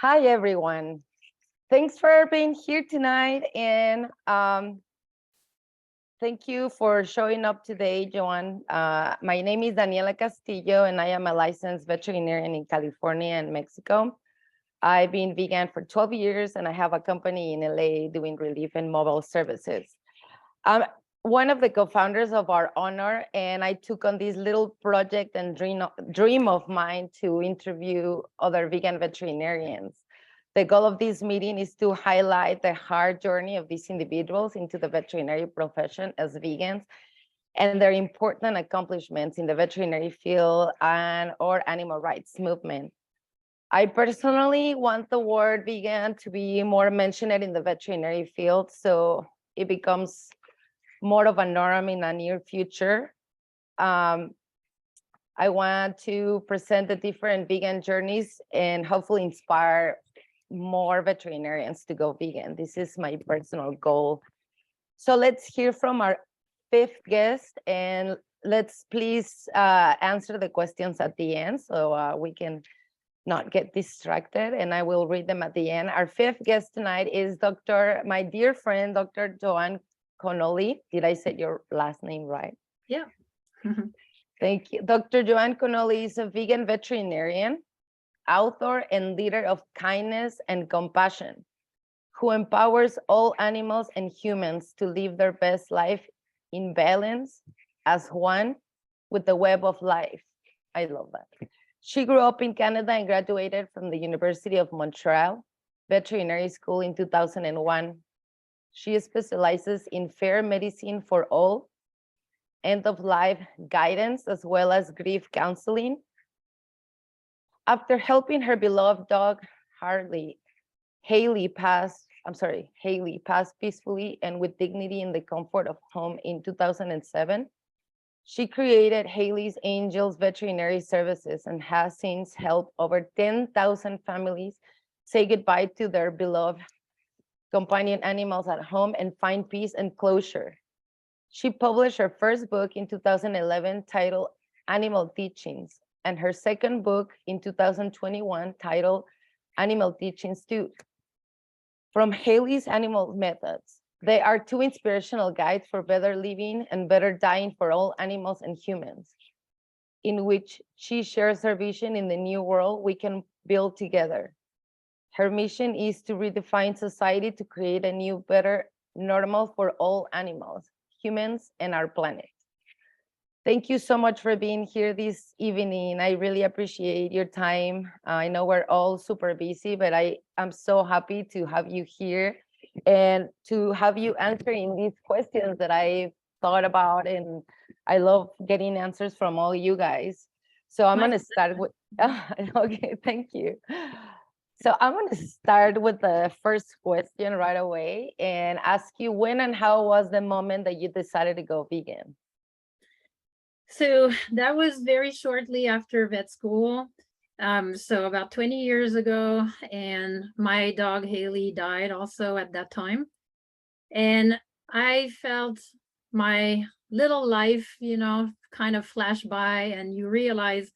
Hi, everyone. Thanks for being here tonight. And thank you for showing up today, Joanne. My name is Daniela Castillo, and I am a licensed veterinarian in California and Mexico. I've been vegan for 12 years, and I have a company in LA doing relief and mobile services. I'm one of the co-founders of Our Honor, and I took on this little project and dream of mine to interview other vegan veterinarians. The goal of this meeting is to highlight the hard journey of these individuals into the veterinary profession as vegans and their important accomplishments in the veterinary field and or animal rights movement. I personally want the word vegan to be more mentioned in the veterinary field, so it becomes more of a norm in the near future. I want to present the different vegan journeys and hopefully inspire more veterinarians to go vegan. This is my personal goal. So let's hear from our fifth guest, and let's please answer the questions at the end so we can not get distracted, and I will read them at the end. Our fifth guest tonight is my dear friend, Dr. Joanne Connolly. Did I say your last name right? Yeah. Thank you. Dr. Joanne Connolly is a vegan veterinarian, author, and leader of Kindness and Compassion, who empowers all animals and humans to live their best life in balance as one with the web of life. I love that. She grew up in Canada and graduated from the University of Montreal Veterinary School in 2001. She specializes in fair medicine for all, end-of-life guidance, as well as grief counseling. After helping her beloved dog, Hayley passed peacefully and with dignity in the comfort of home in 2007. She created Hayley's Angels Veterinary Services and has since helped over 10,000 families say goodbye to their beloved companion animals at home and find peace and closure. She published her first book in 2011 titled Animal Teachings, and her second book in 2021 titled Animal Teachings 2. From Hayley's Animal Methods, they are two inspirational guides for better living and better dying for all animals and humans, in which she shares her vision in the new world we can build together. Her mission is to redefine society to create a new, better normal for all animals, humans, and our planet. Thank you so much for being here this evening. I really appreciate your time. I know we're all super busy, but I am so happy to have you here and to have you answering these questions that I thought about. And I love getting answers from all you guys. So I'm going to start with, okay, thank you. So I'm going to start with the first question right away and ask you when and how was the moment that you decided to go vegan? So that was very shortly after vet school. So about 20 years ago, and my dog Hayley died also at that time. And I felt my little life, kind of flash by, and you realize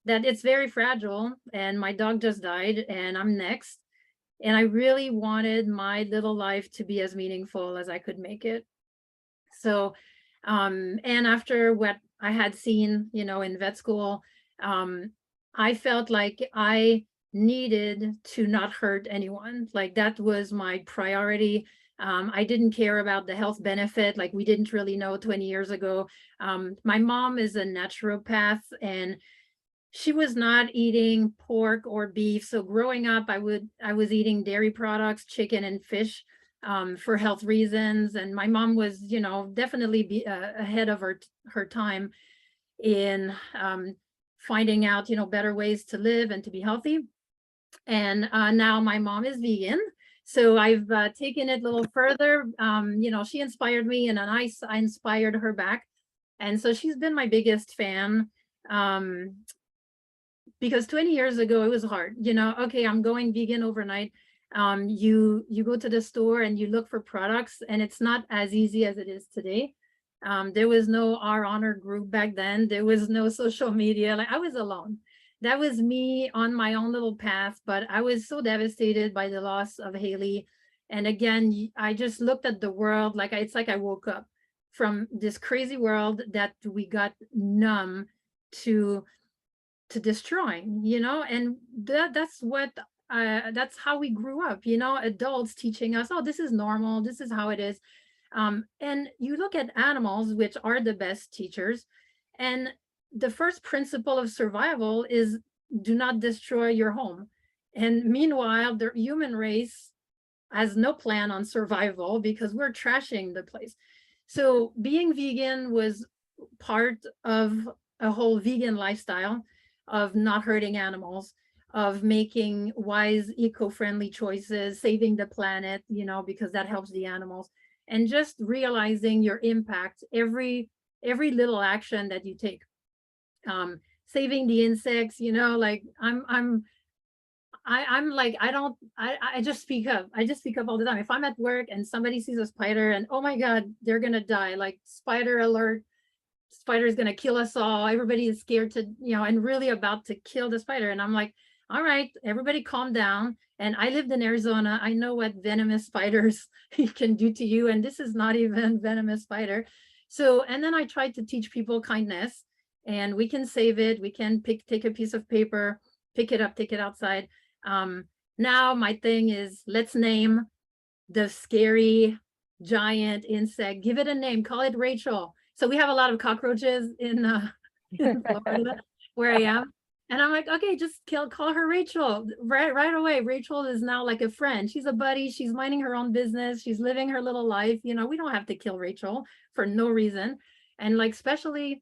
that it's very fragile, and my dog just died and I'm next. And I really wanted my little life to be as meaningful as I could make it. So, and after what I had seen, in vet school, I felt like I needed to not hurt anyone. Like that was my priority. I didn't care about the health benefit. Like we didn't really know 20 years ago. My mom is a naturopath and she was not eating pork or beef. So growing up, I was eating dairy products, chicken and fish, for health reasons. And my mom was, definitely ahead of her time in finding out, better ways to live and to be healthy. And now my mom is vegan. So I've taken it a little further. She inspired me and then I inspired her back. And so she's been my biggest fan. Because 20 years ago, it was hard, okay, I'm going vegan overnight. You go to the store and you look for products and it's not as easy as it is today. There was no Our Honor group back then. There was no social media. Like I was alone, that was me on my own little path, but I was so devastated by the loss of Hayley. And again, I just looked at the world like it's like I woke up from this crazy world that we got numb to destroying, and that's how we grew up, adults teaching us, oh, this is normal, this is how it is. And you look at animals, which are the best teachers, and the first principle of survival is do not destroy your home. And meanwhile, the human race has no plan on survival because we're trashing the place. So being vegan was part of a whole vegan lifestyle of not hurting animals, of making wise eco-friendly choices, saving the planet, because that helps the animals, and just realizing your impact every little action that you take. Saving the insects, like I'm like, I just speak up. I just speak up all the time. If I'm at work and somebody sees a spider and, oh my God, they're going to die, like spider alert, spider is going to kill us all. Everybody is scared to, and really about to kill the spider. And I'm like, all right, everybody calm down. And I lived in Arizona. I know what venomous spiders can do to you. And this is not even venomous spider. So, and then I tried to teach people kindness, and we can save it. We can take a piece of paper, pick it up, take it outside. Now my thing is, let's name the scary giant insect, give it a name, call it Rachel. So we have a lot of cockroaches in Florida where I am. And I'm like, okay, just call her Rachel right away. Rachel is now like a friend. She's a buddy. She's minding her own business. She's living her little life. We don't have to kill Rachel for no reason. And like, especially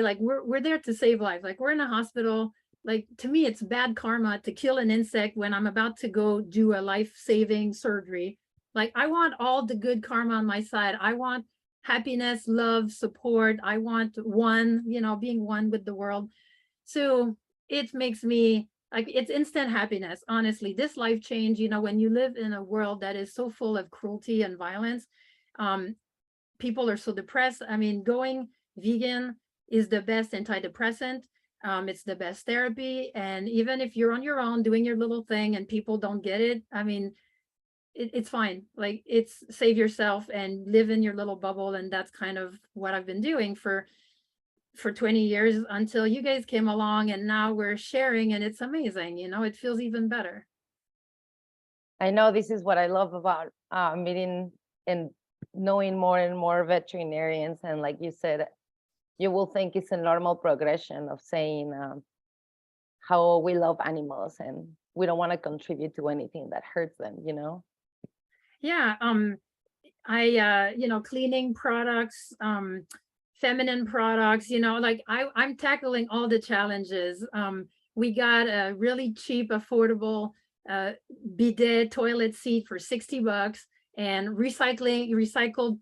like we're there to save lives. Like we're in a hospital. Like, to me, it's bad karma to kill an insect when I'm about to go do a life-saving surgery. Like, I want all the good karma on my side. I want happiness, love, support. I want being one with the world. So it makes me like, it's instant happiness. Honestly, this life change, when you live in a world that is so full of cruelty and violence, people are so depressed. I mean, going vegan is the best antidepressant. It's the best therapy. And even if you're on your own doing your little thing and people don't get it, I mean, it's fine. Like, it's save yourself and live in your little bubble. And that's kind of what I've been doing for 20 years until you guys came along, and now we're sharing, and it's amazing. It feels even better. I know this is what I love about meeting and knowing more and more veterinarians. And like you said, you will think it's a normal progression of saying how we love animals and we don't want to contribute to anything that hurts them, Yeah. I cleaning products, feminine products, like I'm tackling all the challenges. We got a really cheap, affordable bidet toilet seat for $60, and recycled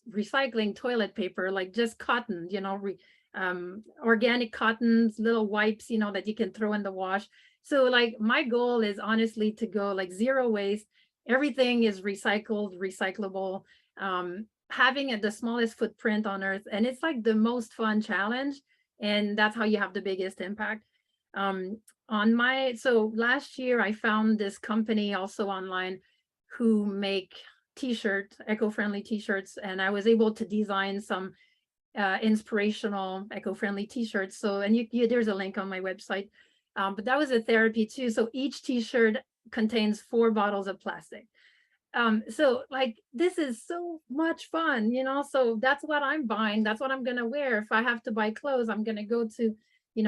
recycling toilet paper, like just cotton, organic cottons, little wipes, that you can throw in the wash. So like, my goal is honestly to go like zero waste. Everything is recyclable, having the smallest footprint on earth. And it's like the most fun challenge. And that's how you have the biggest impact. So last year I found this company also online who make t-shirts, eco-friendly t-shirts. And I was able to design some inspirational eco-friendly t-shirts. So, and there's a link on my website. But that was a therapy too. So each t-shirt contains 4 bottles of plastic. So like, this is so much fun, so that's what I'm buying. That's what I'm going to wear. If I have to buy clothes, I'm going to go to,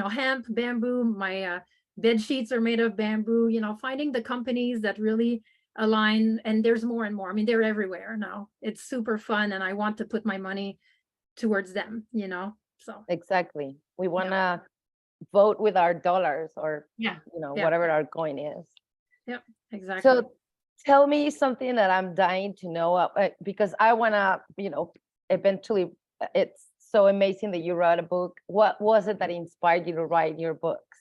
hemp, bamboo. My bed sheets are made of bamboo, finding the companies that really align. And there's more and more. I mean, they're everywhere now. It's super fun. And I want to put my money towards them, so. Exactly. We want to vote with our dollars, or, whatever our coin is. Yep, exactly. So tell me something that I'm dying to know, because I want to, eventually, it's so amazing that you wrote a book. What was it that inspired you to write your books?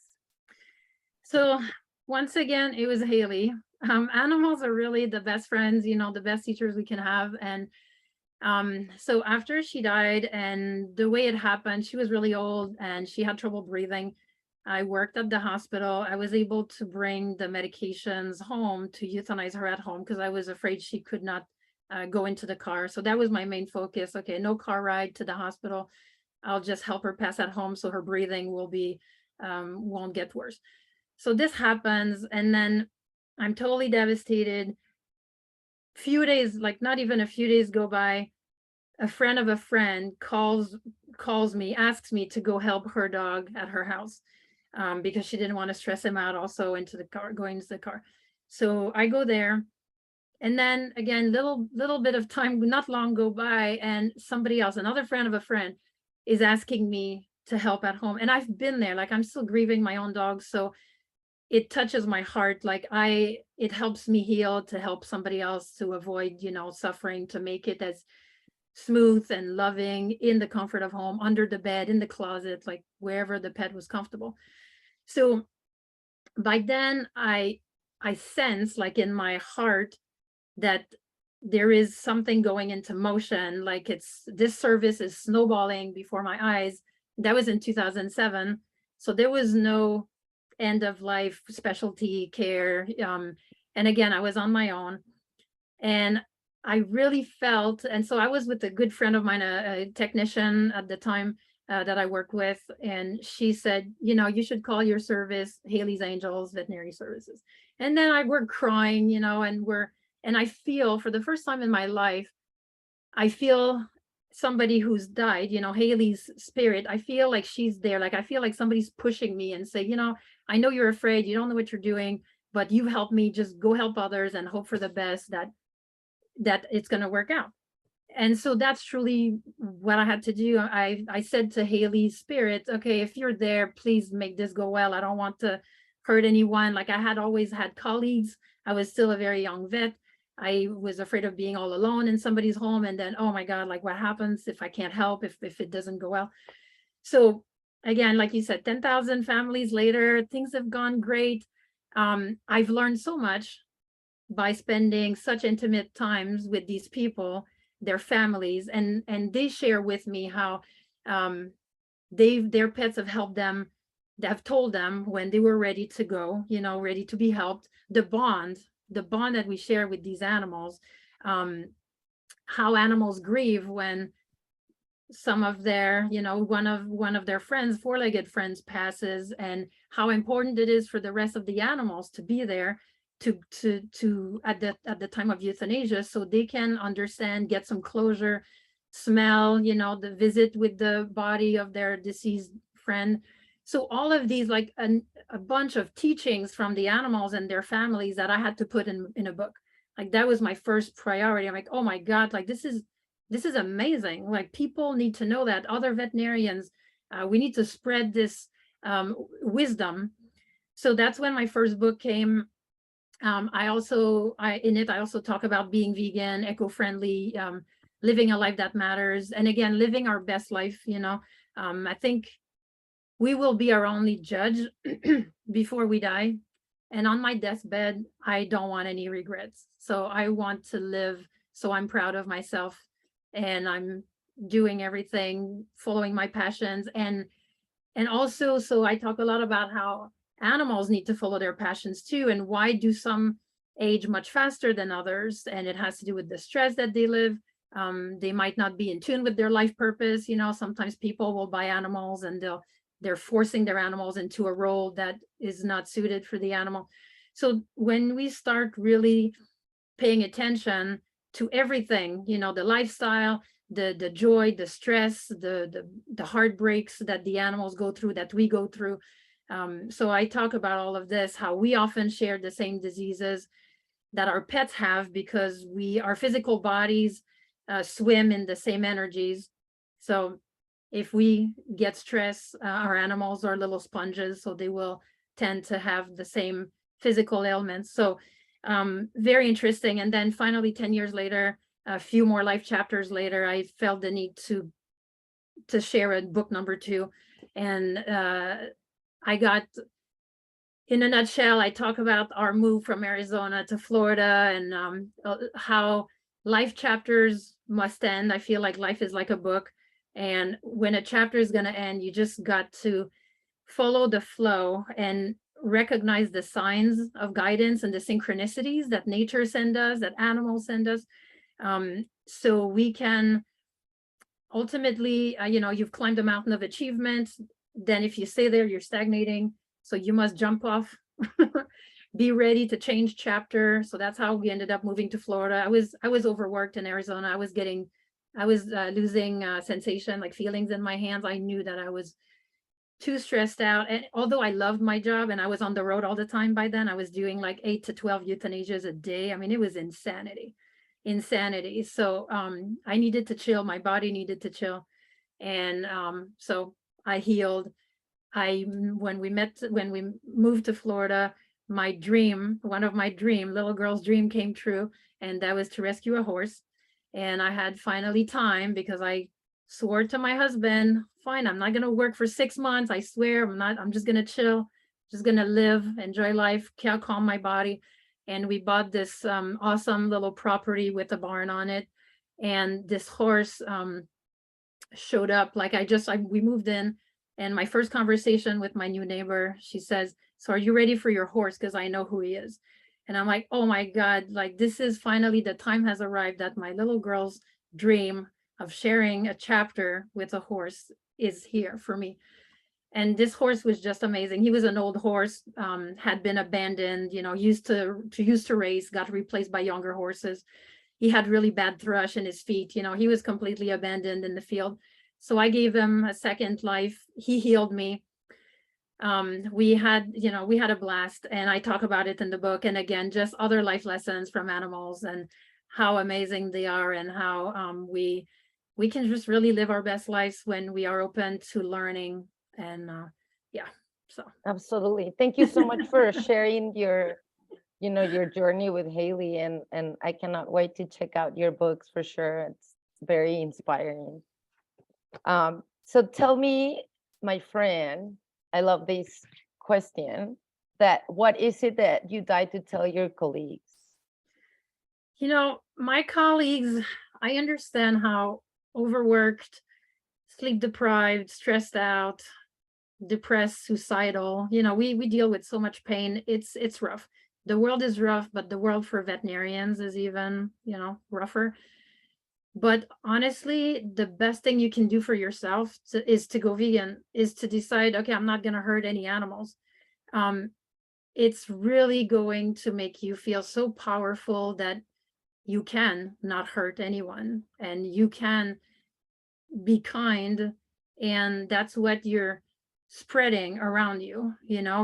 So once again, it was Hayley. Animals are really the best friends, the best teachers we can have. And So after she died, and the way it happened, she was really old and she had trouble breathing. I worked at the hospital. I was able to bring the medications home to euthanize her at home because I was afraid she could not go into the car. So that was my main focus. Okay, no car ride to the hospital. I'll just help her pass at home so her breathing will be won't get worse. So this happens, and then I'm totally devastated. Few days, like not even a few days go by, a friend of a friend calls me, asks me to go help her dog at her house, because she didn't want to stress him out also into the car, going into the car. So I go there, and then again, little bit of time, not long go by, and somebody else, another friend of a friend, is asking me to help at home. And I've been there, like I'm still grieving my own dog, so it touches my heart. Like it helps me heal to help somebody else to avoid, suffering, to make it as smooth and loving in the comfort of home, under the bed, in the closet, like wherever the pet was comfortable. So by then I sense, like in my heart, that there is something going into motion, like this service is snowballing before my eyes. That was in 2007. So there was no end of life specialty care. And again, I was on my own, and I really felt, and so I was with a good friend of mine, a technician at the time that I worked with, and she said, you should call your service Hayley's Angels Veterinary Services. And then we're crying, and I feel, for the first time in my life, I feel somebody who's died, Hayley's spirit. I feel like she's there. Like I feel like somebody's pushing me and say, I know you're afraid, you don't know what you're doing, but you've helped me. Just go help others and hope for the best, that it's going to work out. And so that's truly what I had to do. I said to Hayley's spirit, okay, if you're there, please make this go well. I don't want to hurt anyone. Like I had always had colleagues. I was still a very young vet. I was afraid of being all alone in somebody's home. And then, oh my God, like what happens if I can't help, if it doesn't go well? So again, like you said, 10,000 families later, things have gone great. I've learned so much by spending such intimate times with these people, their families, and they share with me how their pets have helped them. They have told them when they were ready to go, ready to be helped. The bond that we share with these animals, how animals grieve when some of their, one of their friends, four-legged friends, passes, and how important it is for the rest of the animals to be there to at the time of euthanasia, so they can understand, get some closure, smell, the visit with the body of their deceased friend. So all of these, like a bunch of teachings from the animals and their families that I had to put in a book. Like that was my first priority. I'm like, oh my God, like this is amazing. Like people need to know that, other veterinarians, we need to spread this wisdom. So that's when my first book came. I also talk about being vegan, eco-friendly, living a life that matters, and again, living our best life. I think we will be our only judge before we die. And on my deathbed, I don't want any regrets. So I want to live so I'm proud of myself, and I'm doing everything, following my passions, and also, so I talk a lot about how animals need to follow their passions too, and why do some age much faster than others, and it has to do with the stress that they live. They might not be in tune with their life purpose. Sometimes people will buy animals and they're forcing their animals into a role that is not suited for the animal. So when we start really paying attention to everything, the lifestyle, the joy, the stress, the heartbreaks that the animals go through, that we go through. So I talk about all of this, how we often share the same diseases that our pets have, because our physical bodies swim in the same energies. So if we get stressed, our animals are little sponges, so they will tend to have the same physical ailments. So very interesting. And then finally, 10 years later, a few more life chapters later, I felt the need to share a book number 2. And I got, in a nutshell, I talk about our move from Arizona to Florida, and how life chapters must end. I feel like life is like a book. And when a chapter is going to end, you just got to follow the flow and recognize the signs of guidance and the synchronicities that nature send us, that animals send us. So we can ultimately, you've climbed a mountain of achievement. Then if you stay there, you're stagnating. So you must jump off, be ready to change chapter. So that's how we ended up moving to Florida. I was overworked in Arizona. I was losing sensation, like feelings in my hands. I knew that I was too stressed out. And although I loved my job and I was on the road all the time by then, I was doing like 8 to 12 euthanasias a day. I mean, it was insanity. So I needed to chill. My body needed to chill. And so I healed. When we moved to Florida, one of my little girl's dream came true. And that was to rescue a horse. And I had finally time, because I swore to my husband, fine, I'm not going to work for 6 months. I swear I'm just going to chill, just going to live, enjoy life, calm my body. And we bought this awesome little property with a barn on it. And this horse showed up. Like we moved in, and my first conversation with my new neighbor, she says, so are you ready for your horse? Because I know who he is. And I'm like, oh my God, like this is finally, the time has arrived that my little girl's dream of sharing a chapter with a horse is here for me. And this horse was just amazing. He was an old horse, had been abandoned, used to race, got replaced by younger horses. He had really bad thrush in his feet. He was completely abandoned in the field. So I gave him a second life. He healed me. We had a blast, and I talk about it in the book. And again, just other life lessons from animals and how amazing they are, and how we can just really live our best lives when we are open to learning. And so Absolutely. Thank you so much for sharing your journey with Hayley, and I cannot wait to check out your books for sure. It's very inspiring. So tell me, my friend, I love this question, that what is it that you die to tell your colleagues? My colleagues, I understand how overworked, sleep deprived, stressed out, depressed, suicidal, we deal with so much pain. It's rough. The world is rough, but the world for veterinarians is even, rougher. But honestly, the best thing you can do for yourself is to go vegan, is to decide, okay, I'm not going to hurt any animals. It's really going to make you feel so powerful that you can not hurt anyone, and you can be kind. And that's what you're spreading around you,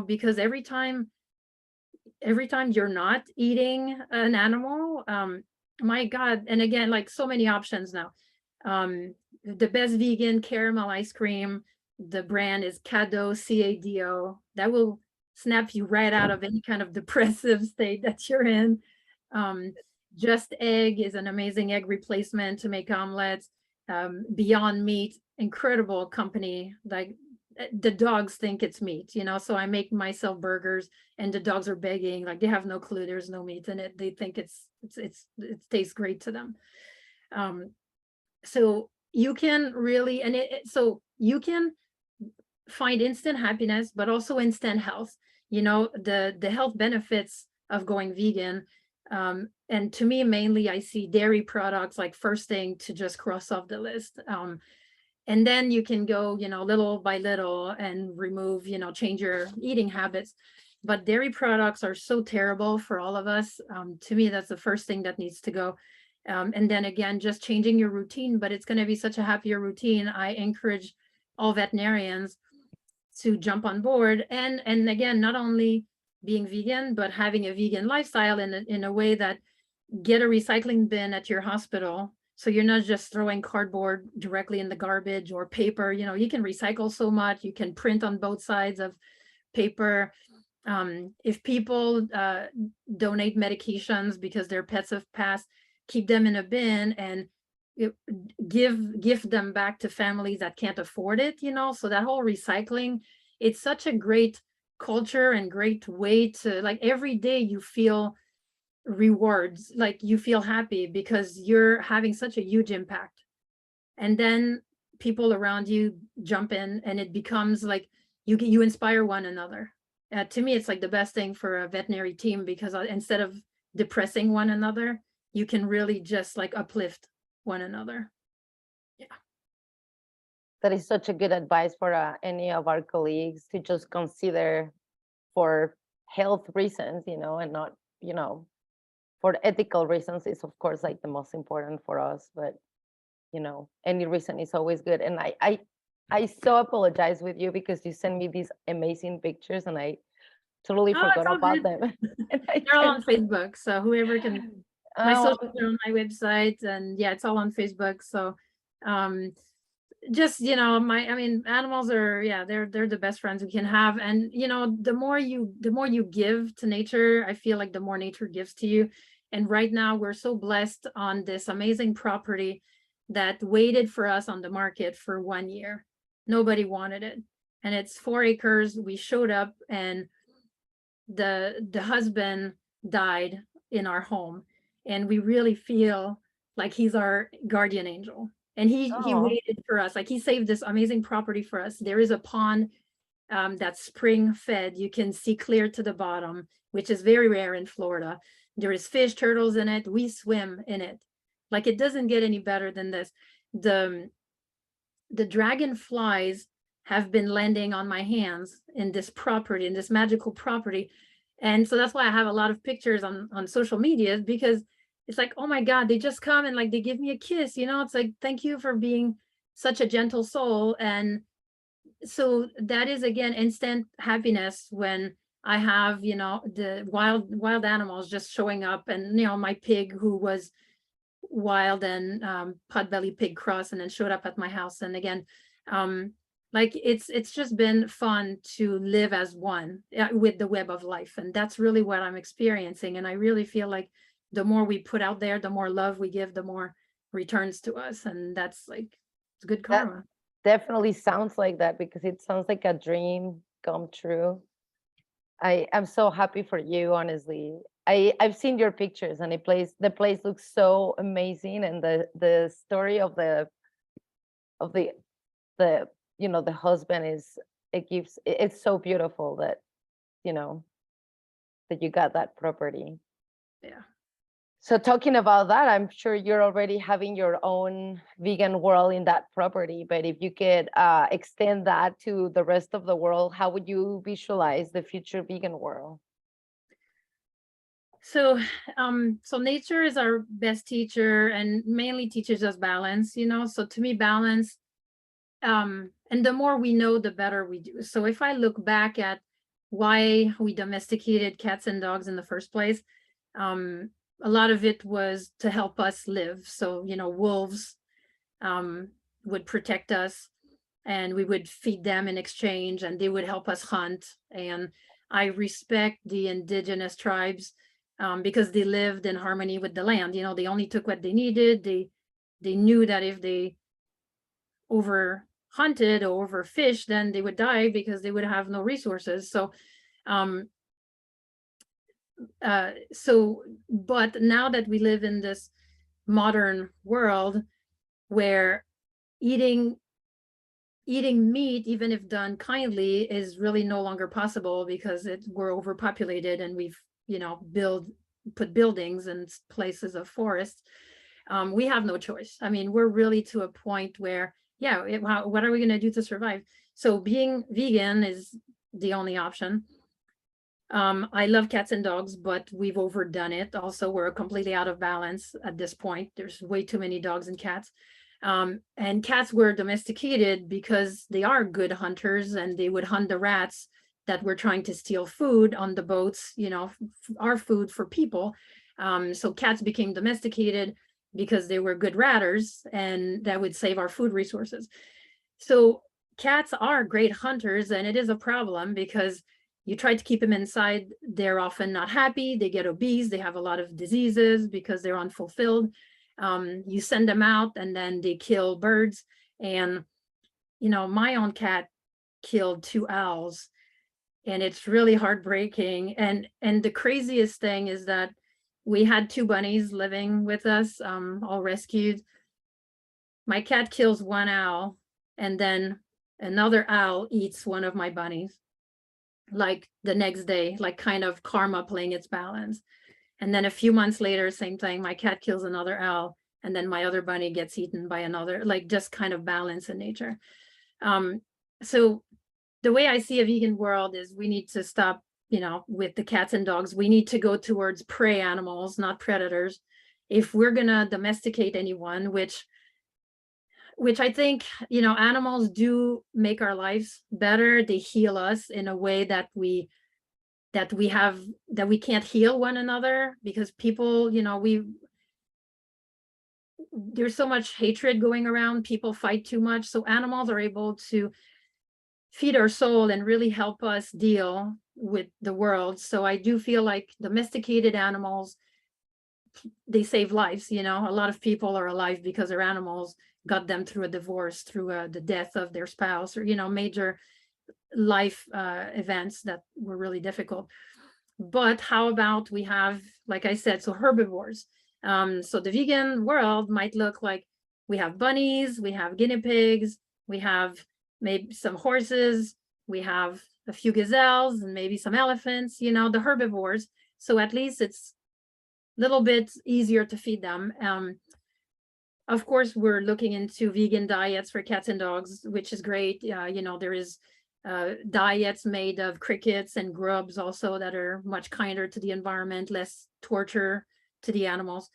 because every time you're not eating an animal, my God. And again, like so many options now. The best vegan caramel ice cream, the brand is Cado, CADO. That will snap you right out of any kind of depressive state that you're in. Just Egg is an amazing egg replacement to make omelets. Beyond Meat, incredible company. Like the dogs think it's meat, so I make myself burgers, and the dogs are begging, like they have no clue there's no meat in it. They think it tastes great to them. So you can really, so you can find instant happiness, but also instant health. The health benefits of going vegan. And to me, mainly, I see dairy products like first thing to just cross off the list. And then you can go, little by little and remove, change your eating habits. But dairy products are so terrible for all of us. To me, that's the first thing that needs to go. And then again, just changing your routine, but it's going to be such a happier routine. I encourage all veterinarians to jump on board. And again, not only being vegan, but having a vegan lifestyle in a way that get a recycling bin at your hospital. So you're not just throwing cardboard directly in the garbage, or paper. You can recycle so much. You can print on both sides of paper. If people donate medications because their pets have passed, keep them in a bin and give them back to families that can't afford it. So that whole recycling, it's such a great culture and great way to, like, every day you feel rewards, like you feel happy because you're having such a huge impact. And then people around you jump in, and it becomes like you inspire one another. To me, it's like the best thing for a veterinary team, because instead of depressing one another, you can really just like uplift one another. Yeah. That is such a good advice for any of our colleagues to just consider for health reasons, and not, for ethical reasons is of course like the most important for us, but any reason is always good. And I so apologize with you because you sent me these amazing pictures and I totally Oh, it's forgot all about good. them. And They're all on Facebook, so whoever can. My Oh, socials are on my website, and yeah, it's all on Facebook. So, just I mean, animals are, yeah, they're the best friends we can have. And the more you give to nature, I feel like the more nature gives to you. And right now we're so blessed on this amazing property that waited for us on the market for 1 year. Nobody wanted it, and it's 4 acres. We showed up, and the husband died in our home, and we really feel like he's our guardian angel. And he oh, waited for us, like he saved this amazing property for us. There is a pond that's spring fed. You can see clear to the bottom, which is very rare in Florida. There is fish, turtles in it. We swim in it. Like, it doesn't get any better than this. The dragonflies have been landing on my hands in this property, in this magical property. And so that's why I have a lot of pictures on social media, because it's like, oh my God, they just come and like they give me a kiss, it's like, thank you for being such a gentle soul. And so that is, again, instant happiness when I have, the wild animals just showing up. And my pig, who was wild and potbelly pig cross, and then showed up at my house. And again, like it's just been fun to live as one with the web of life. And that's really what I'm experiencing. And I really feel like the more we put out there, the more love we give, the more returns to us. And that's like, it's good that karma. definitely sounds like that because it sounds like a dream come true. I'm so happy for you, honestly. I've seen your pictures and the place looks so amazing, and the story of the the husband it's so beautiful that you know that you got that property. Yeah. So talking about that, I'm sure you're already having your own vegan world in that property, but if you could extend that to the rest of the world, how would you visualize the future vegan world? So so nature is our best teacher and mainly teaches us balance. So to me, balance, and the more we know, the better we do. So if I look back at why we domesticated cats and dogs in the first place, a lot of it was to help us live. So wolves would protect us, and we would feed them in exchange, and they would help us hunt. And I respect the indigenous tribes, because they lived in harmony with the land. They only took what they needed. They knew that if they over hunted or overfished, then they would die because they would have no resources. So but now that we live in this modern world where eating meat, even if done kindly, is really no longer possible because we're overpopulated, and we've put buildings in places of forests. We have no choice. I mean, we're really to a point where, what are we going to do to survive? So being vegan is the only option. I love cats and dogs, but we've overdone it. Also, we're completely out of balance at this point. There's way too many dogs and cats. And cats were domesticated because they are good hunters, and they would hunt the rats that were trying to steal food on the boats, our food for people. So cats became domesticated because they were good ratters, and that would save our food resources. So cats are great hunters, and it is a problem because you try to keep them inside, they're often not happy, they get obese, they have a lot of diseases because they're unfulfilled. You send them out, and then they kill birds. And my own cat killed 2 owls, and it's really heartbreaking. And the craziest thing is that we had 2 bunnies living with us, all rescued. My cat kills one owl, and then another owl eats one of my bunnies, like the next day, like kind of karma playing its balance. And then a few months later, same thing, my cat kills another owl, and then my other bunny gets eaten by another, like just kind of balance in nature. So the way I see a vegan world is we need to stop, with the cats and dogs. We need to go towards prey animals, not predators. If we're gonna domesticate anyone, which I think, animals do make our lives better. They heal us in a way that we can't heal one another, because people, there's so much hatred going around. People fight too much. So animals are able to feed our soul and really help us deal with the world. So I do feel like domesticated animals, they save lives. A lot of people are alive because their animals got them through a divorce, through the death of their spouse, or major life events that were really difficult. But how about we have, like I said, so herbivores. So the vegan world might look like we have bunnies, we have guinea pigs, we have maybe some horses, we have a few gazelles, and maybe some elephants, the herbivores. So at least it's a little bit easier to feed them. Of course, we're looking into vegan diets for cats and dogs, which is great. There is diets made of crickets and grubs also that are much kinder to the environment, less torture to the animals.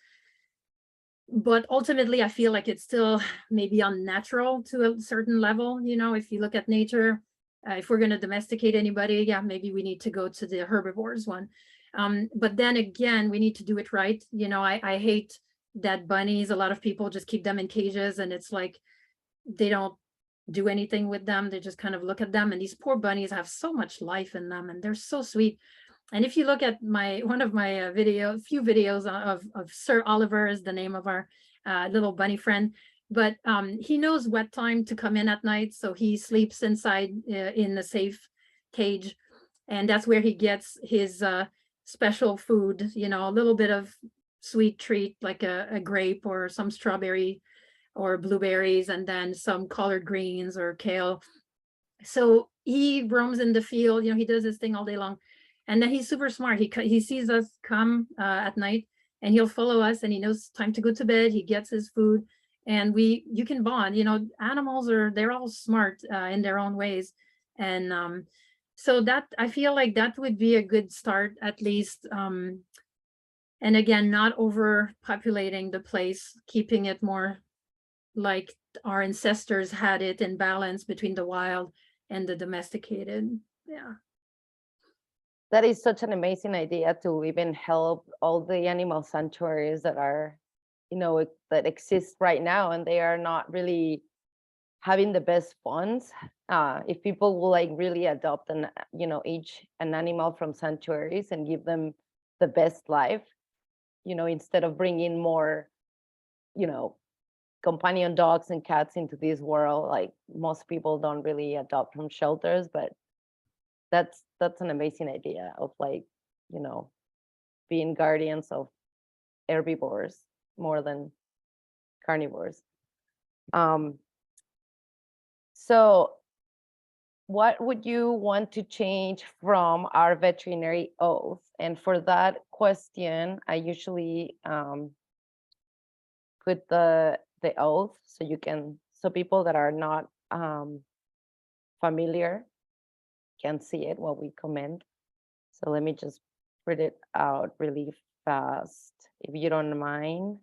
But ultimately, I feel like it's still maybe unnatural to a certain level. If you look at nature, if we're going to domesticate anybody, yeah, maybe we need to go to the herbivores one. But then again, we need to do it right. I hate that bunnies, a lot of people just keep them in cages, and it's like they don't do anything with them. They just kind of look at them, and these poor bunnies have so much life in them, and they're so sweet. And if you look at one of my few videos of Sir Oliver is the name of our little bunny friend, but he knows what time to come in at night, so he sleeps inside in a safe cage, and that's where he gets his special food, a little bit of sweet treat like a grape or some strawberry or blueberries, and then some collard greens or kale. So he roams in the field, he does his thing all day long. And then he's super smart. He sees us come at night, and he'll follow us, and he knows it's time to go to bed. He gets his food, and you can bond. Animals they're all smart in their own ways. And so that, I feel like that would be a good start, at least. And again, not overpopulating the place, keeping it more like our ancestors had it, in balance between the wild and the domesticated. Yeah. That is such an amazing idea to even help all the animal sanctuaries that are, that exist right now, and they are not really having the best funds. If people will really adopt an animal from sanctuaries and give them the best life, instead of bringing more, companion dogs and cats into this world. Like, most people don't really adopt from shelters, but that's an amazing idea of being guardians of herbivores more than carnivores. So what would you want to change from our veterinary oath? And for that question, I usually put the oath so people that are not familiar can see it while we comment. So let me just print it out really fast, if you don't mind.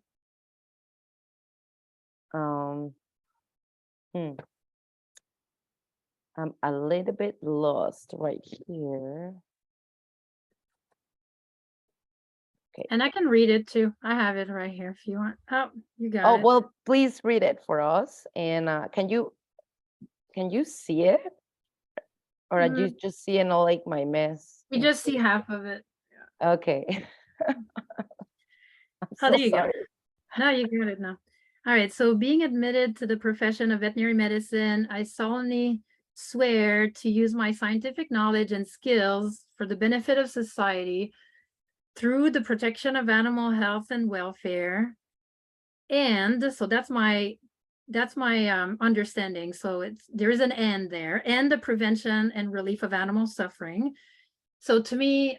I'm a little bit lost right here. Okay. And I can read it too. I have it right here if you want. Oh, you got it. Well, please read it for us. And can you see it? Or are you just seeing all my mess? You just see half of it. Okay. How do you get it? No, you got it now. All right. So, being admitted to the profession of veterinary medicine, I solemnly swear to use my scientific knowledge and skills for the benefit of society, through the protection of animal health and welfare. And so that's my understanding. So there is an and there, and the prevention and relief of animal suffering. So to me,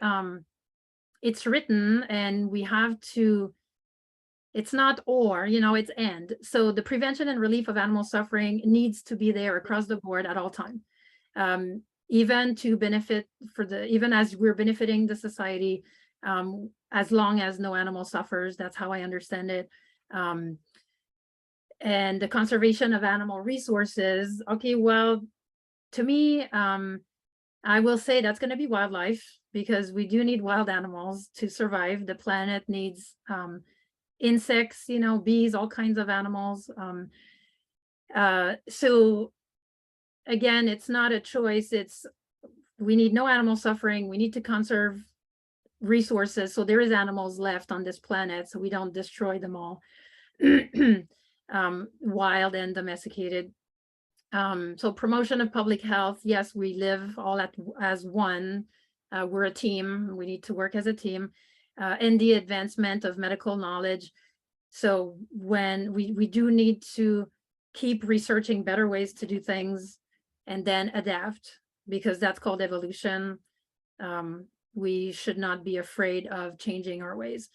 it's written, and we have to, it's not or, it's and. So the prevention and relief of animal suffering needs to be there across the board at all time. Even to benefit even as we're benefiting the society, as long as no animal suffers. That's how I understand it. And the conservation of animal resources. Okay, well, to me, I will say that's going to be wildlife, because we do need wild animals to survive. The planet needs insects, bees, all kinds of animals. So again, it's not a choice. We need no animal suffering. We need to conserve resources so there is animals left on this planet, so we don't destroy them all. Wild and domesticated. So promotion of public health. Yes, we live all as one. We're a team. We need to work as a team. And the advancement of medical knowledge. So when we do need to keep researching better ways to do things and then adapt, because that's called evolution. We should not be afraid of changing our ways.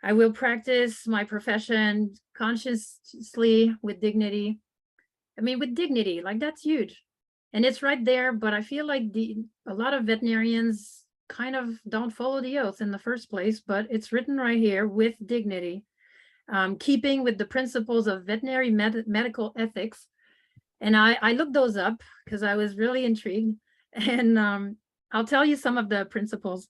I will practice my profession consciously with dignity. I mean, with dignity, like that's huge. And it's right there, but I feel like a lot of veterinarians kind of don't follow the oath in the first place, but it's written right here, with dignity, keeping with the principles of veterinary medical ethics. And I looked those up because I was really intrigued. And I'll tell you some of the principles.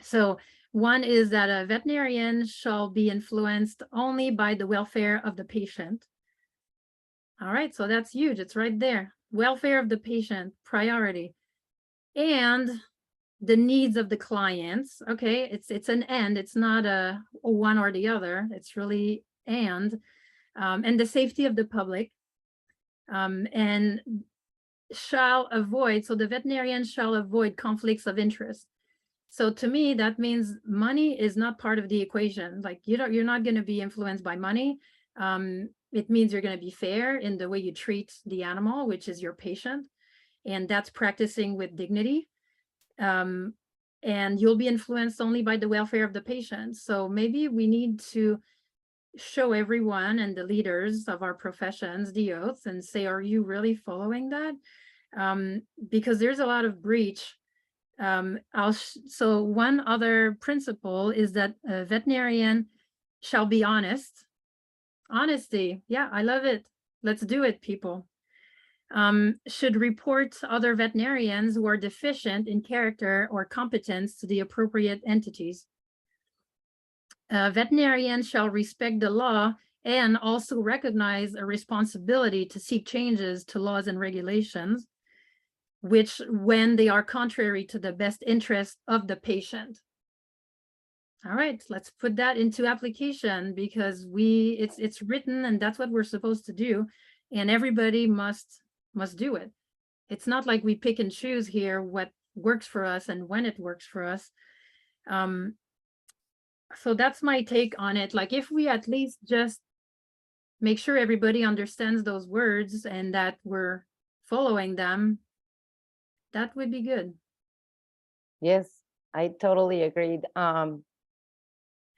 So one is that a veterinarian shall be influenced only by the welfare of the patient. All right, so that's huge. It's right there. Welfare of the patient, priority. And the needs of the clients. Okay, it's an and, it's not a one or the other. It's really and the safety of the public. And shall avoid, so the veterinarian shall avoid conflicts of interest. So to me, that means money is not part of the equation. Like, you're not going to be influenced by money. It means you're going to be fair in the way you treat the animal, which is your patient. And that's practicing with dignity. And you'll be influenced only by the welfare of the patient. So maybe we need to show everyone and the leaders of our professions the oath and say, are you really following that? Because there's a lot of breach. So one other principle is that a veterinarian shall be honest. Honesty. Yeah, I love it. Let's do it, people. Should report other veterinarians who are deficient in character or competence to the appropriate entities. Veterinarians shall respect the law and also recognize a responsibility to seek changes to laws and regulations, which when they are contrary to the best interest of the patient. All right, let's put that into application, because it's written and that's what we're supposed to do, and everybody must do it. It's not like we pick and choose here what works for us and when it works for us. So that's my take on it. Like, if we at least just make sure everybody understands those words and that we're following them, that would be good. Yes, I totally agreed. And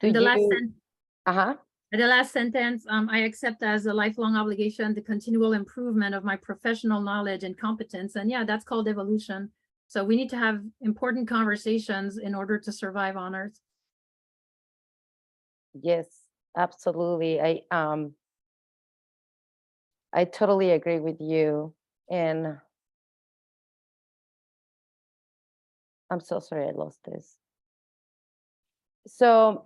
the last sentence, I accept as a lifelong obligation the continual improvement of my professional knowledge and competence. And yeah, that's called evolution. So we need to have important conversations in order to survive on Earth. Yes, absolutely. I totally agree with you. And I'm so sorry I lost this. So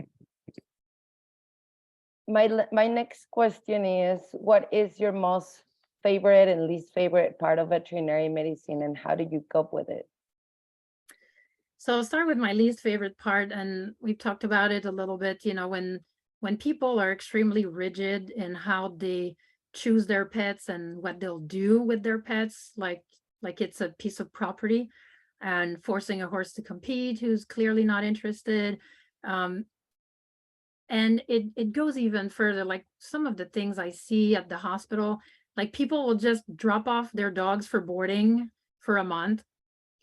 my next question is, what is your most favorite and least favorite part of veterinary medicine, and how do you cope with it? So I'll start with my least favorite part, and we've talked about it a little bit. When people are extremely rigid in how they choose their pets and what they'll do with their pets, like it's a piece of property, and forcing a horse to compete who's clearly not interested, And it goes even further, like some of the things I see at the hospital, like people will just drop off their dogs for boarding for a month.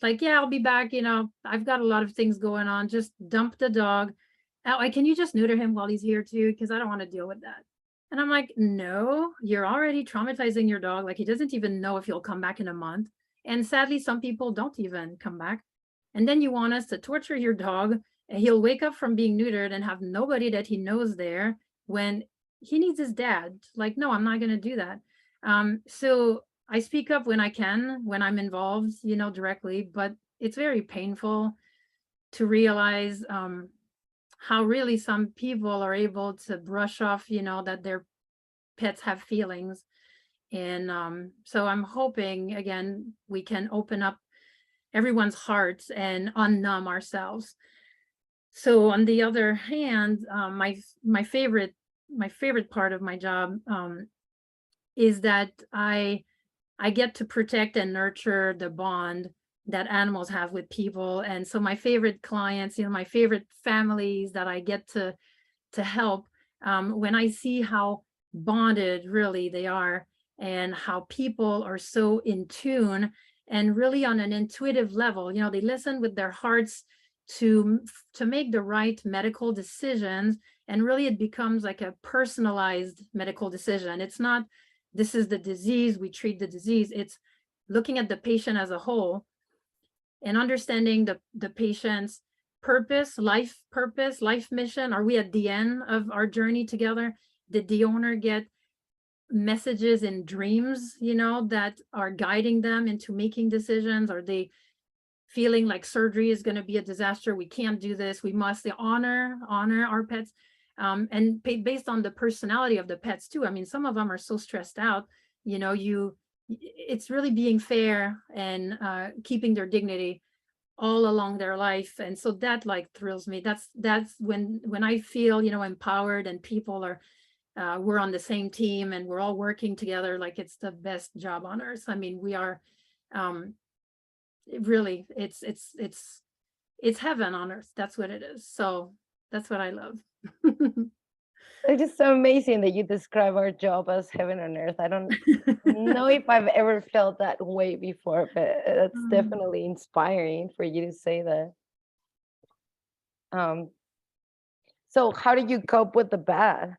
Like, yeah, I'll be back, I've got a lot of things going on. Just dump the dog. Oh, can you just neuter him while he's here too? Because I don't want to deal with that. And I'm like, no, you're already traumatizing your dog. Like he doesn't even know if he'll come back in a month. And sadly, some people don't even come back. And then you want us to torture your dog, and he'll wake up from being neutered and have nobody that he knows there when he needs his dad. Like, no, I'm not going to do that. So I speak up when I can, when I'm involved, directly, but it's very painful to realize how really some people are able to brush off, that their pets have feelings. And so I'm hoping, again, we can open up everyone's hearts and unnumb ourselves. So on the other hand, my favorite part of my job is that I get to protect and nurture the bond that animals have with people. And so my favorite clients, my favorite families that I get to help, when I see how bonded really they are and how people are so in tune and really on an intuitive level, they listen with their hearts to make the right medical decisions. And really it becomes like a personalized medical decision. It's not, this is the disease, we treat the disease. It's looking at the patient as a whole and understanding the patient's purpose, life mission. Are we at the end of our journey together? Did the owner get messages and dreams, that are guiding them into making decisions? Are they feeling like surgery is going to be a disaster? We can't do this. We must honor our pets. And based on the personality of the pets too. I mean, some of them are so stressed out, it's really being fair and keeping their dignity all along their life. And so that like thrills me. That's when I feel, empowered and people are, we're on the same team and we're all working together. Like it's the best job on earth. I mean, we are, really, it's heaven on earth. That's what it is. So that's what I love. It's just so amazing that you describe our job as heaven on earth. I don't know if I've ever felt that way before, but it's definitely inspiring for you to say that. So how do you cope with the bad?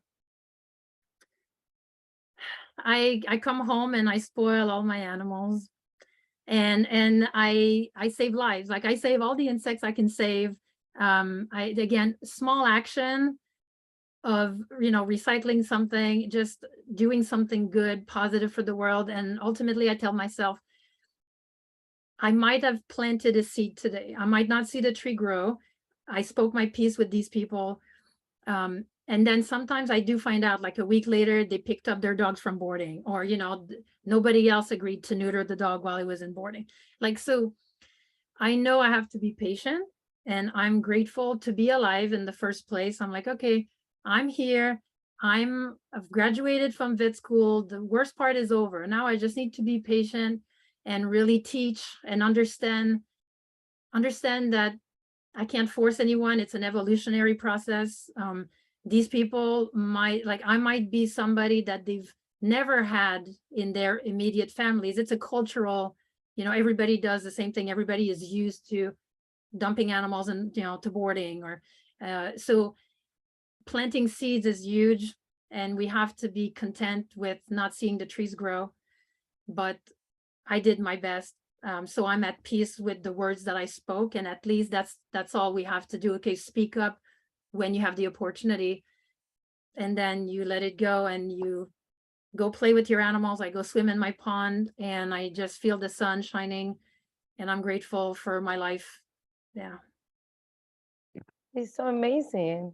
I come home and I spoil all my animals, and I save lives. Like I save all the insects I can save. Again, small action of recycling something, just doing something good, positive for the world. And ultimately I tell myself, I might have planted a seed today. I might not see the tree grow. I spoke my piece with these people. And then sometimes I do find out like a week later, they picked up their dogs from boarding, or, nobody else agreed to neuter the dog while it was in boarding. Like, so I know I have to be patient, and I'm grateful to be alive in the first place. I'm like, okay, I'm here. I've graduated from vet school. The worst part is over. Now I just need to be patient and really teach and understand that I can't force anyone. It's an evolutionary process. These people I might be somebody that they've never had in their immediate families. It's a cultural, everybody does the same thing. Everybody is used to dumping animals and, to boarding, or so planting seeds is huge, and we have to be content with not seeing the trees grow. But I did my best. So I'm at peace with the words that I spoke, and at least that's all we have to do. Okay, speak up when you have the opportunity, and then you let it go and you go play with your animals. I go swim in my pond and I just feel the sun shining, and I'm grateful for my life. Yeah. It's so amazing.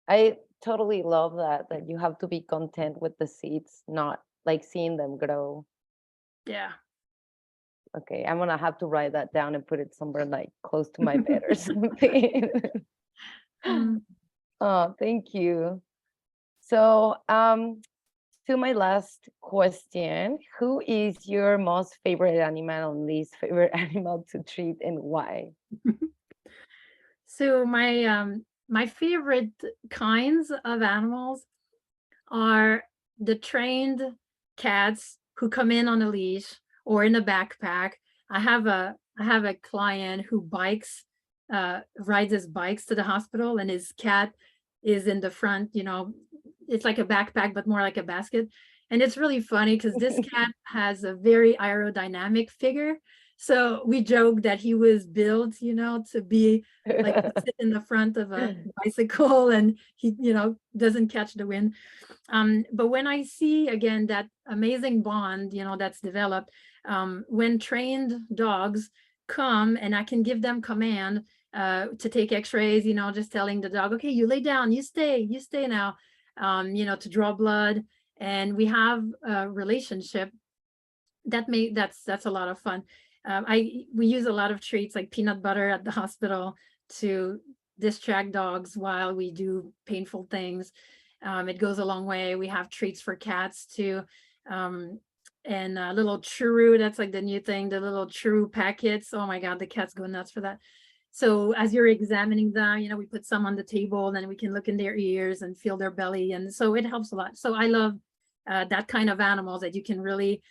I totally love that you have to be content with the seeds, not like seeing them grow. Yeah. Okay, I'm gonna have to write that down and put it somewhere like close to my bed or something. Oh, thank you. So, to my last question, who is your most favorite animal and least favorite animal to treat, and why? So my my favorite kinds of animals are the trained cats who come in on a leash or in a backpack. I have a client who rides his bikes to the hospital, and his cat is in the front, it's like a backpack, but more like a basket. And it's really funny because this cat has a very aerodynamic figure. So we joke that he was built, to be like to sit in the front of a bicycle, and he, doesn't catch the wind. But when I see again that amazing bond, that's developed, when trained dogs come and I can give them command to take x-rays, just telling the dog, okay, you lay down, you stay now, to draw blood. And we have a relationship that's a lot of fun. We use a lot of treats like peanut butter at the hospital to distract dogs while we do painful things. It goes a long way. We have treats for cats too. And a little churu, that's like the new thing, the little churu packets. Oh my God, the cats go nuts for that. So as you're examining them, we put some on the table, then we can look in their ears and feel their belly. And so it helps a lot. So I love that kind of animals that you can really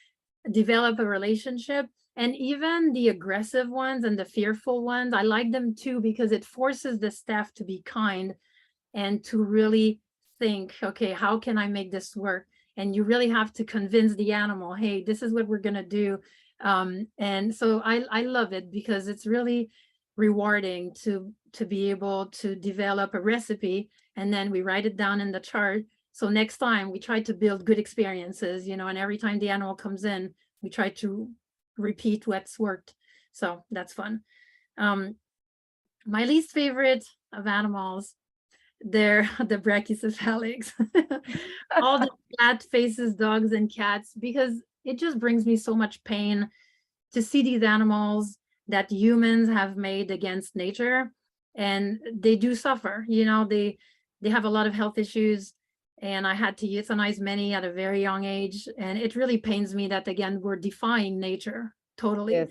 develop a relationship. And even the aggressive ones and the fearful ones, I like them too, because it forces the staff to be kind and to really think, okay, how can I make this work? And you really have to convince the animal, hey, this is what we're going to do. And so I love it because it's really rewarding to be able to develop a recipe, and then we write it down in the chart. So next time we try to build good experiences, and every time the animal comes in, we try to repeat what's worked. So that's fun. My least favorite of animals, they're the brachycephalics. All the flat faces, dogs and cats, because it just brings me so much pain to see these animals that humans have made against nature, and they do suffer. They have a lot of health issues, and I had to euthanize many at a very young age, and it really pains me that, again, we're defying nature totally. Yes.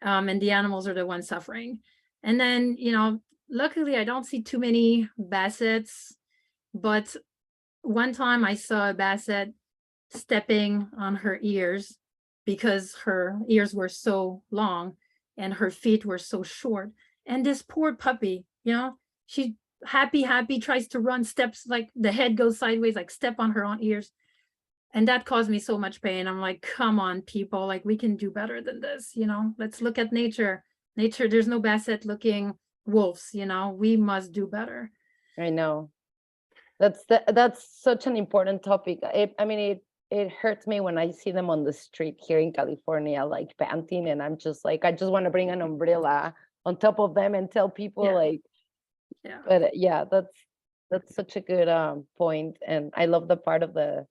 And the animals are the ones suffering. And then, luckily I don't see too many bassets, but one time I saw a basset stepping on her ears because her ears were so long and her feet were so short. And this poor puppy, she happy, tries to run, steps, like the head goes sideways, like step on her own ears. And that caused me so much pain. I'm like, come on, people, like we can do better than this. Let's look at nature. There's no basset looking wolves, we must do better. I know. That's such an important topic. It hurts me when I see them on the street here in California, like panting, and I'm just like, I just want to bring an umbrella on top of them and tell people Yeah. But yeah, that's such a good point. And I love the part of the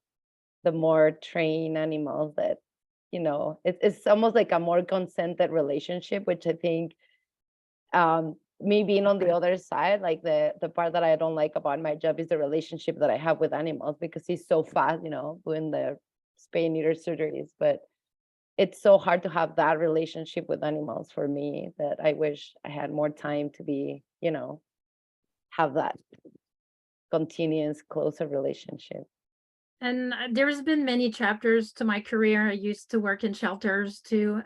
more trained animals that, it's almost like a more consented relationship, which I think me being on the other side, like the part that I don't like about my job is the relationship that I have with animals, because he's so fast, doing the spay neuter surgeries. But it's so hard to have that relationship with animals for me, that I wish I had more time to be, have that continuous, closer relationship. And there's been many chapters to my career. I used to work in shelters too.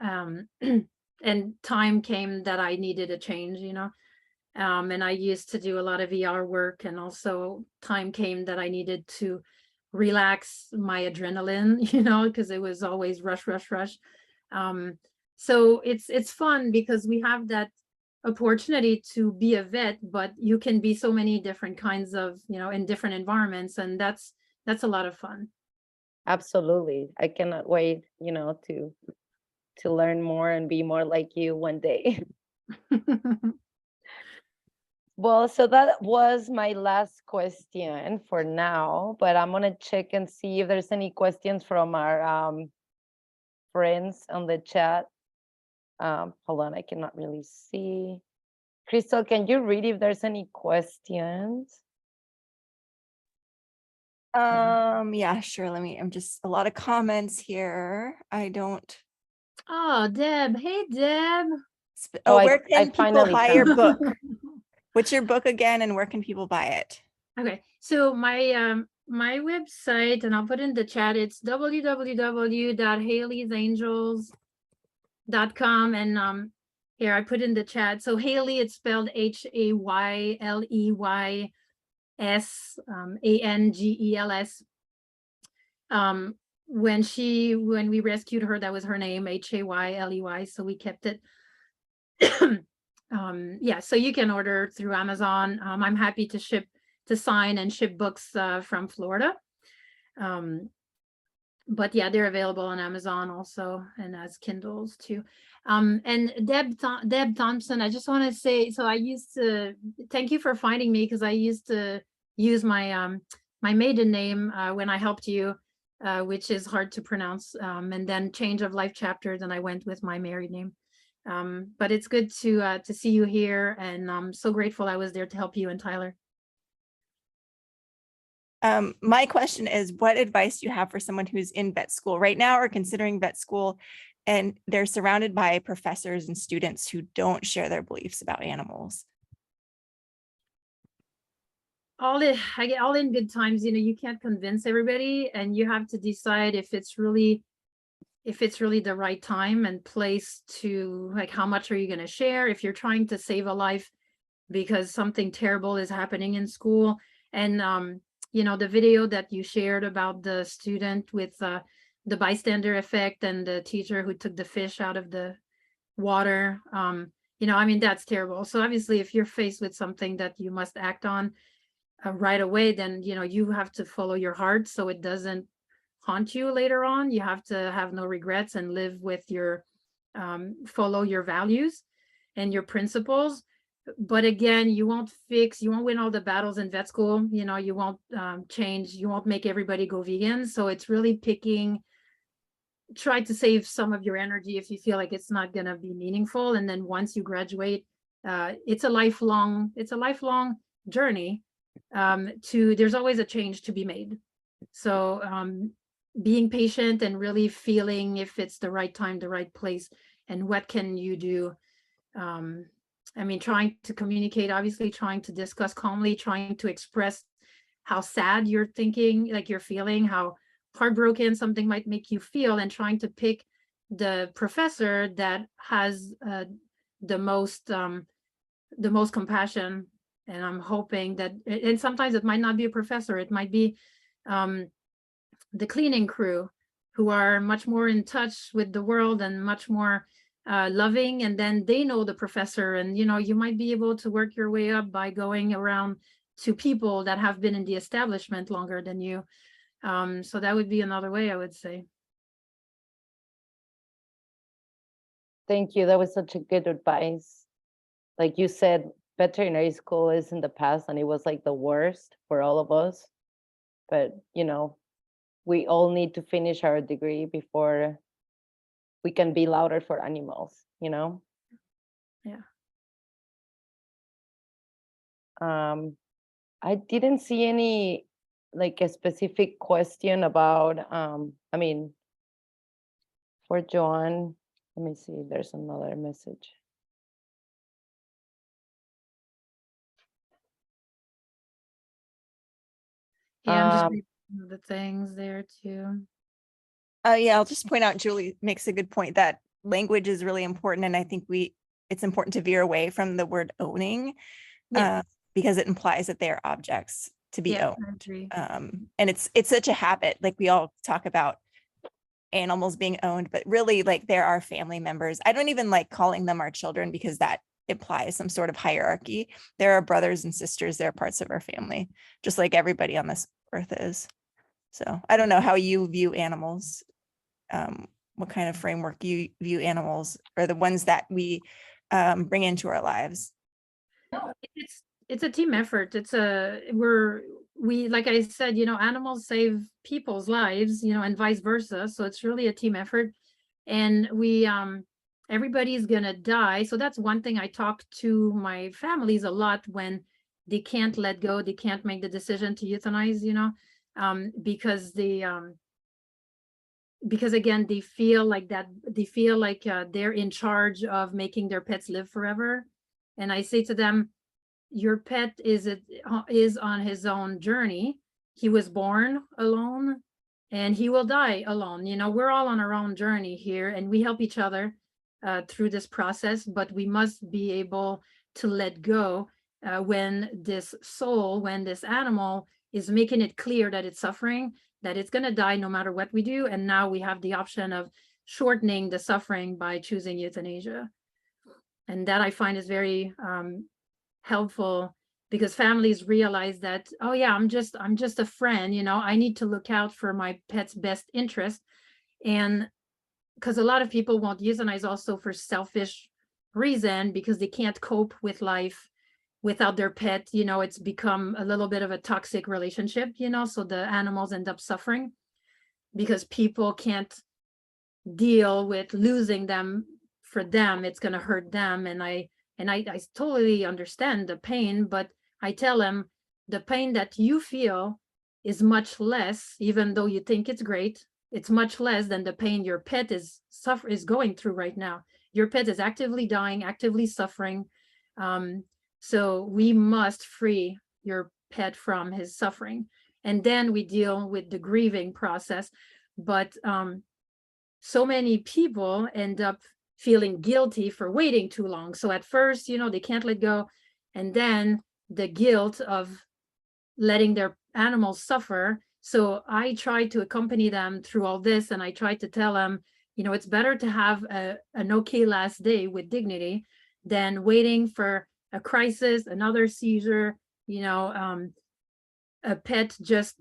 And time came that I needed a change, and I used to do a lot of ER work, and also time came that I needed to relax my adrenaline, because it was always rush. So it's fun because we have that opportunity to be a vet, but you can be so many different kinds of, in different environments, and that's a lot of fun. Absolutely. I cannot wait, to learn more and be more like you one day. Well, so that was my last question for now, but I'm gonna check and see if there's any questions from our friends on the chat. Hold on, I cannot really see. Crystal, can you read if there's any questions? Yeah, sure. I'm just a lot of comments here. I don't. Oh, Deb. Hey, Deb. Where can people buy your book? What's your book again, and where can people buy it? Okay, so my website, and I'll put in the chat, it's www.hayleysangels.com, and here I put in the chat. So Hayley, it's spelled HAYLEYS when we rescued her, that was her name, HAYLEY, so we kept it. Yeah, so you can order through Amazon. I'm happy to sign and ship books from Florida. But yeah, they're available on Amazon also, and as Kindles too. And Deb Thompson, I just want to say, so I used to, thank you for finding me, because I used to use my my maiden name when I helped you, which is hard to pronounce, and then change of life chapters, and I went with my married name. But it's good to see you here, and I'm so grateful I was there to help you and Tyler. My question is, what advice do you have for someone who's in vet school right now or considering vet school, and they're surrounded by professors and students who don't share their beliefs about animals? All in good times, you can't convince everybody, and you have to decide if it's really the right time and place to, like, how much are you going to share if you're trying to save a life because something terrible is happening in school. And the video that you shared about the student with the bystander effect and the teacher who took the fish out of the water, I mean, that's terrible. So obviously, if you're faced with something that you must act on right away, then you have to follow your heart so it doesn't haunt you later on. You have to have no regrets and live with your follow your values and your principles. But again, you won't win all the battles in vet school. You won't you won't make everybody go vegan. So it's really try to save some of your energy if you feel like it's not going to be meaningful. And then once you graduate, it's a lifelong journey. There's always a change to be made. So being patient and really feeling if it's the right time, the right place, and what can you do. I mean, trying to communicate, obviously trying to discuss calmly, trying to express how sad you're thinking, like you're feeling, how heartbroken something might make you feel, and trying to pick the professor that has the most compassion. And I'm hoping that, and sometimes it might not be a professor, it might be the cleaning crew, who are much more in touch with the world and much more loving, and then they know the professor, and you might be able to work your way up by going around to people that have been in the establishment longer than you. So that would be another way, I would say. Thank you. That was such a good advice. Like you said, veterinary school is in the past, and it was like the worst for all of us. But we all need to finish our degree before we can be louder for animals, Yeah. I didn't see any like a specific question about I mean, for Joanne, let me see, there's another message. Yeah, I'm just reading the things there too. Yeah, I'll just point out, Julie makes a good point that language is really important. And I think it's important to veer away from the word owning, because it implies that they are objects to be owned. And it's such a habit. Like, we all talk about animals being owned, but really, like, there are family members. I don't even like calling them our children, because that implies some sort of hierarchy. There are brothers and sisters, they're parts of our family, just like everybody on this earth is. So I don't know how you view animals, what kind of framework you view animals, or the ones that we bring into our lives. It's a team effort. We like I said, animals save people's lives, and vice versa. So it's really a team effort, and everybody's gonna die. So that's one thing I talk to my families a lot when they can't let go, they can't make the decision to euthanize, because again, they feel like they're in charge of making their pets live forever. And I say to them, your pet is on his own journey. He was born alone and he will die alone. You know, we're all on our own journey here, and we help each other through this process, but we must be able to let go when this soul, when this animal is making it clear that it's suffering, that it's going to die no matter what we do. And now we have the option of shortening the suffering by choosing euthanasia. And that I find is very helpful, because families realize that, oh yeah, I'm just a friend, you know, I need to look out for my pet's best interest. And because a lot of people won't euthanize also for selfish reason, because they can't cope with life without their pet. You know, it's become a little bit of a toxic relationship, you know, so the animals end up suffering because people can't deal with losing them. For them, it's going to hurt them. And I totally understand the pain, but I tell them the pain that you feel is much less, even though you think it's great, it's much less than the pain your pet is going through right now. Your pet is actively dying, actively suffering. So we must free your pet from his suffering. And then we deal with the grieving process. But so many people end up feeling guilty for waiting too long. So at first, you know, they can't let go. And then the guilt of letting their animals suffer. So I try to accompany them through all this. And I try to tell them, you know, it's better to have an okay last day with dignity than waiting for a crisis, another seizure, you know, a pet just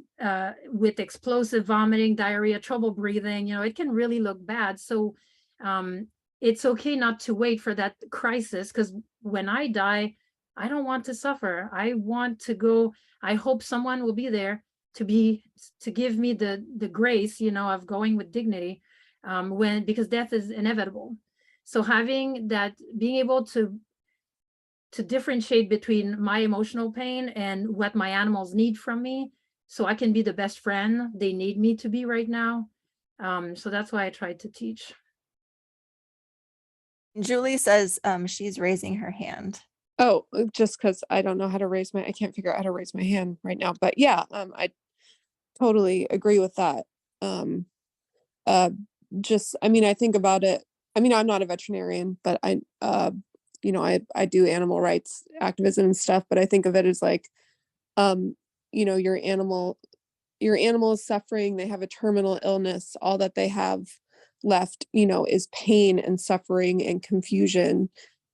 with explosive vomiting, diarrhea, trouble breathing, you know, it can really look bad. So it's okay not to wait for that crisis, because when I die, I don't want to suffer. I want to go. I hope someone will be there to give me the grace, you know, of going with dignity, because death is inevitable. So having that, being able to differentiate between my emotional pain and what my animals need from me, so I can be the best friend they need me to be right now. So that's why I try to teach. Julie says she's raising her hand. Oh, just because I don't know how to I can't figure out how to raise my hand right now. But yeah, I totally agree with that. I mean, I think about it. I mean, I'm not a veterinarian, but I do animal rights activism and stuff, but I think of it as like, you know, your animal is suffering, they have a terminal illness, all that they have left, you know, is pain and suffering and confusion.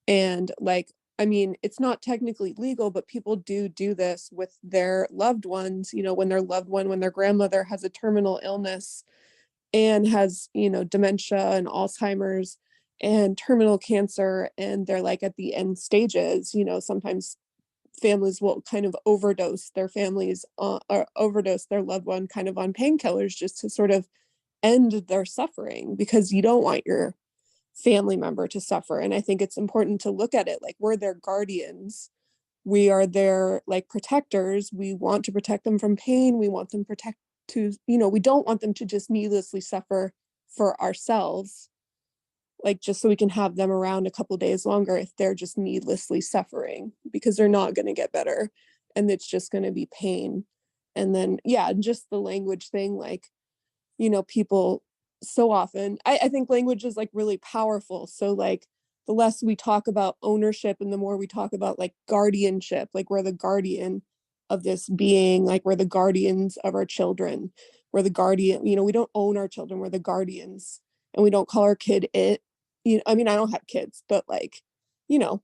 And like, I mean, it's not technically legal, but people do this with their loved ones, you know, when their grandmother has a terminal illness and has, you know, dementia and Alzheimer's and terminal cancer, and they're like at the end stages, you know, sometimes families will kind of overdose their loved one kind of on painkillers just to sort of end their suffering, because you don't want your family member to suffer. And I think it's important to look at it like we're their guardians. We are their like protectors. We want to protect them from pain. We want them we don't want them to just needlessly suffer for ourselves, like just so we can have them around a couple days longer if they're just needlessly suffering, because they're not going to get better and it's just going to be pain. And then, yeah, just the language thing, like, you know, people so often, I think language is like really powerful. So like the less we talk about ownership and the more we talk about like guardianship, like we're the guardian of this being, like we're the guardians of our children. We're the guardian, you know, we don't own our children, we're the guardians, and we don't call our kid it. You know, I mean, I don't have kids, but like, you know,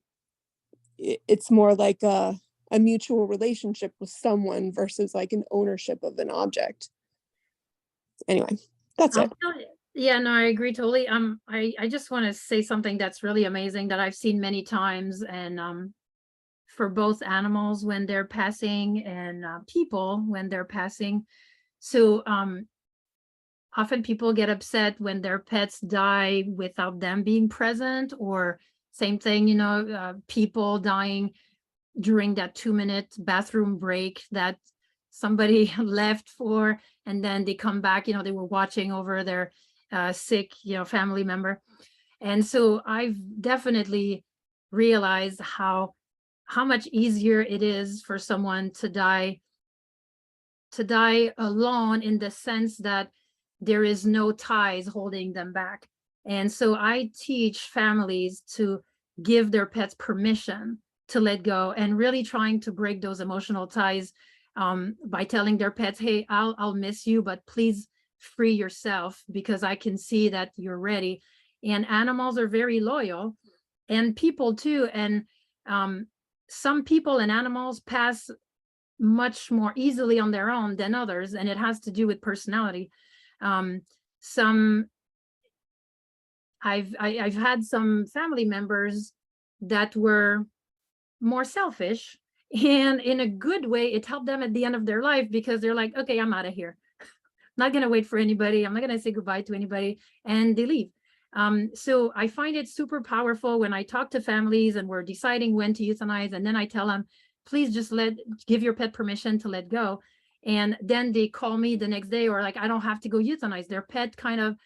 it's more like a mutual relationship with someone versus like an ownership of an object. Anyway, that's it. Yeah, no, I agree totally. I just want to say something that's really amazing that I've seen many times, and for both animals when they're passing and people when they're passing. So often people get upset when their pets die without them being present, or same thing, you know, people dying during that 2-minute bathroom break that somebody left for, and then they come back, you know, they were watching over their sick, you know, family member. And so I've definitely realized how how much easier it is for someone to die alone, in the sense that there is no ties holding them back. And so I teach families to give their pets permission to let go, and really trying to break those emotional ties, by telling their pets, hey, I'll miss you, but please free yourself, because I can see that you're ready. And animals are very loyal, and people too. And some people and animals pass much more easily on their own than others, and it has to do with personality. I've had some family members that were more selfish, and in a good way, it helped them at the end of their life, because they're like, okay, I'm out of here. Not gonna wait for anybody. I'm not gonna say goodbye to anybody, and they leave. So I find it super powerful when I talk to families and we're deciding when to euthanize, and then I tell them, please just give your pet permission to let go. And then they call me the next day, or like, I don't have to go euthanize. Their pet kind of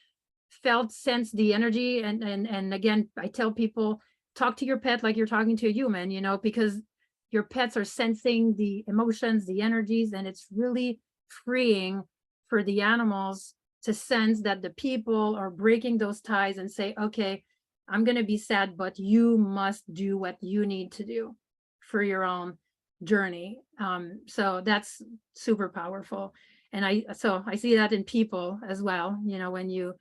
sensed the energy. And again, I tell people, talk to your pet like you're talking to a human, you know, because your pets are sensing the emotions, the energies, and it's really freeing for the animals to sense that the people are breaking those ties and say, okay, I'm going to be sad, but you must do what you need to do for your own journey. So that's super powerful. And I see that in people as well. You know, when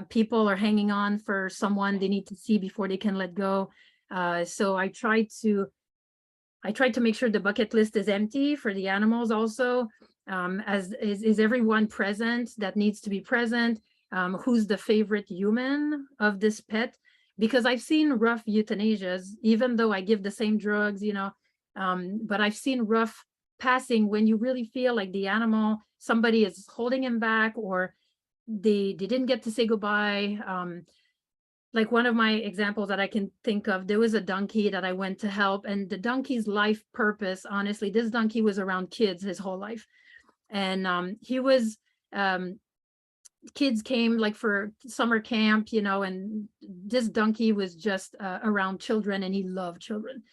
people are hanging on for someone they need to see before they can let go. So I try to make sure the bucket list is empty for the animals also. As is everyone present that needs to be present? Who's the favorite human of this pet? Because I've seen rough euthanasias, even though I give the same drugs, you know, but I've seen rough passing when you really feel like the animal, somebody is holding him back, or they didn't get to say goodbye. Like one of my examples that I can think of, there was a donkey that I went to help, and the donkey's life purpose, honestly, this donkey was around kids his whole life. And he was, kids came like for summer camp, you know, and this donkey was just around children, and he loved children.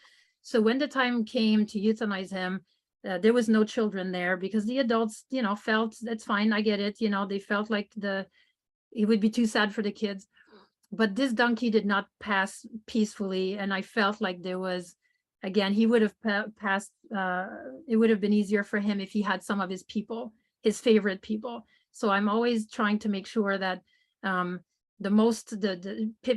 So when the time came to euthanize him, there was no children there, because the adults, you know, felt that's fine, I get it, you know, they felt like it would be too sad for the kids. But this donkey did not pass peacefully, and I felt like there was, again, he would have passed, it would have been easier for him if he had some of his people, his favorite people. So I'm always trying to make sure that the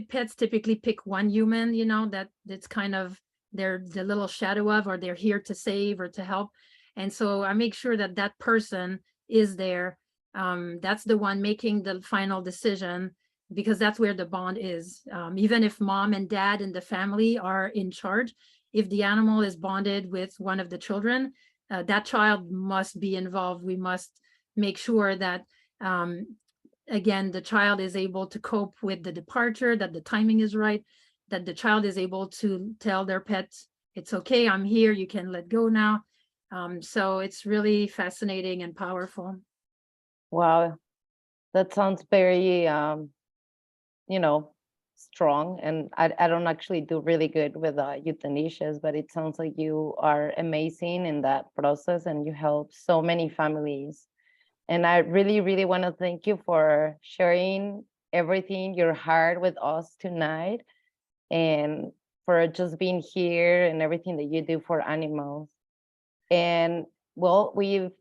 pets typically pick one human, you know, that's kind of they're the little shadow of, or they're here to save or to help. And so I make sure that that person is there. That's the one making the final decision, because that's where the bond is. Even if mom and dad and the family are in charge, if the animal is bonded with one of the children, that child must be involved. We must make sure that, again, the child is able to cope with the departure, that the timing is right, that the child is able to tell their pets, it's okay, I'm here, you can let go now. So it's really fascinating and powerful. Wow, that sounds very, you know, strong. And I don't actually do really good with euthanasias, but it sounds like you are amazing in that process, and you help so many families. And I really, really want to thank you for sharing everything, your heart with us tonight, and for just being here and everything that you do for animals. And well, we've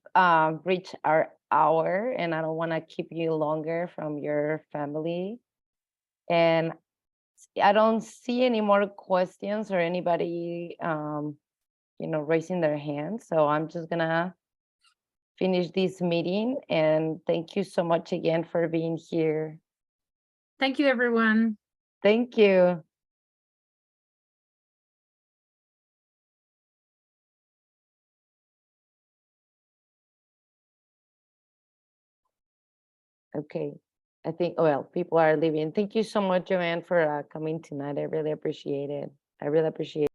reached our hour, and I don't want to keep you longer from your family. And I don't see any more questions or anybody, you know, raising their hand. So I'm just gonna finish this meeting. And thank you so much again for being here. Thank you, everyone. Thank you. Okay. I think, well, people are leaving. Thank you so much, Joanne, for coming tonight. I really appreciate it. I really appreciate it.